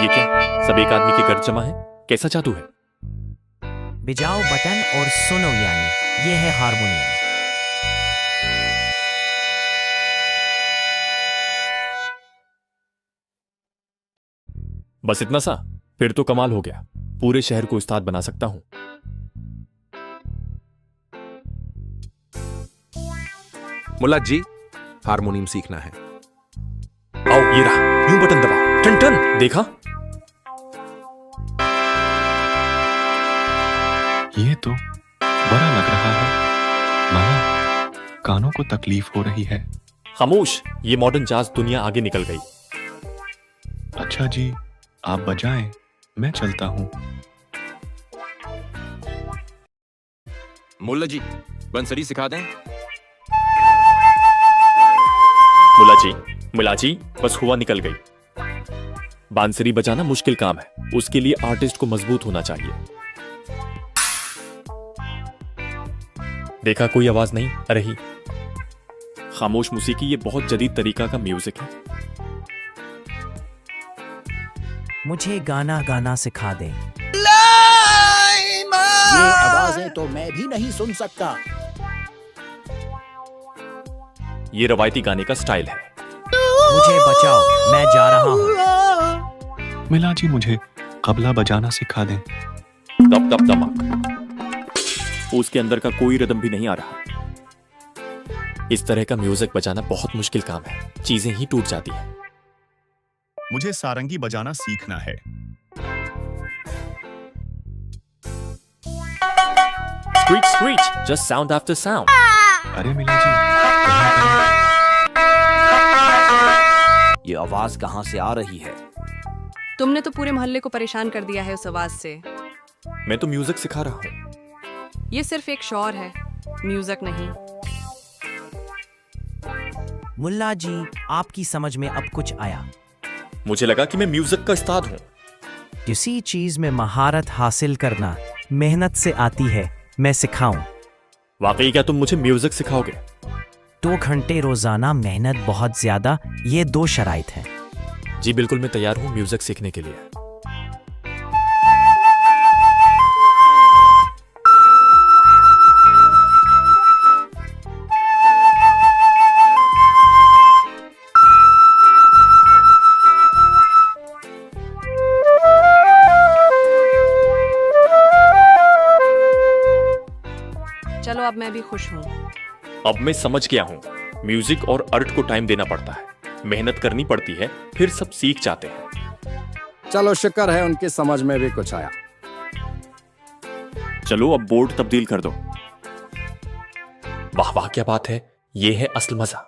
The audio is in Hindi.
ये क्या? सब एक आदमी के घर जमा है? कैसा जादू है? बजाओ बटन और सुनो, यानी ये है हारमोनियम। बस इतना सा? फिर तो कमाल हो गया। पूरे शहर को उस्ताद बना सकता हूं। मुल्ला जी, हारमोनियम सीखना है। आओ, ये रहा। यूं बटन दबाओ। टन टन। देखा? ये तो बड़ा लग रहा है। माना कानों को तकलीफ हो रही है। खामोश। ये मॉडर्न जाज दुनिया आगे निकल गई। अच्छा जी, आप बजाएं, मैं चलता हूं। मुल्ला जी, बंसरी सिखा दें। मुला जी, बस हुआ निकल गई। बांसुरी बजाना मुश्किल काम है। उसके लिए आर्टिस्ट को मजबूत होना चाहिए। देखा, कोई आवाज नहीं आ रही। खामोश मौसीकी ये बहुत जदीद तरीका का म्यूजिक है। मुझे गाना गाना सिखा दे। ये आवाजें तो मैं भी नहीं सुन सकता। ये रवायती गाने का स्टाइल है। मुझे बचाओ, मैं जा रहा हूं। मिला जी, मुझे कबला बजाना सिखा दें। दब दब दमक। उसके अंदर का कोई रिदम भी नहीं आ रहा। इस तरह का म्यूजिक बजाना बहुत मुश्किल काम है। चीजें ही टूट जाती हैं। मुझे सारंगी बजाना सीखना है। Screech screech, just sound after sound. अरे मिला जी, यहाँ करें। ये आवाज कहां से आ रही है? तुमने तो पूरे मोहल्ले को परेशान कर दिया है उस आवाज से। मैं तो म्यूजिक सिखा रहा हूं। ये सिर्फ एक शौर है, म्यूजिक नहीं। मुल्ला जी, आपकी समझ में अब कुछ आया? मुझे लगा कि मैं म्यूजिक का उस्ताद हूं। किसी चीज में महारत हासिल करना मेहनत से आती है। मैं सिखाऊं? वाकई क्या तुम मुझे म्यूजिक सिखाओगे? 2 घंटे रोजाना, मेहनत बहुत ज्यादा, ये 2 शराइत है। जी बिल्कुल, मैं तैयार हूं म्यूजिक सीखने के लिए। चलो, अब मैं भी खुश हूँ। अब मैं समझ गया हूं। म्यूजिक और आर्ट को टाइम देना पड़ता है, मेहनत करनी पड़ती है, फिर सब सीख जाते हैं। चलो, शुक्र है उनकी समझ में भी कुछ आया। चलो, अब बोर्ड तब्दील कर दो। वाह वाह, क्या बात है। ये है असल मजा।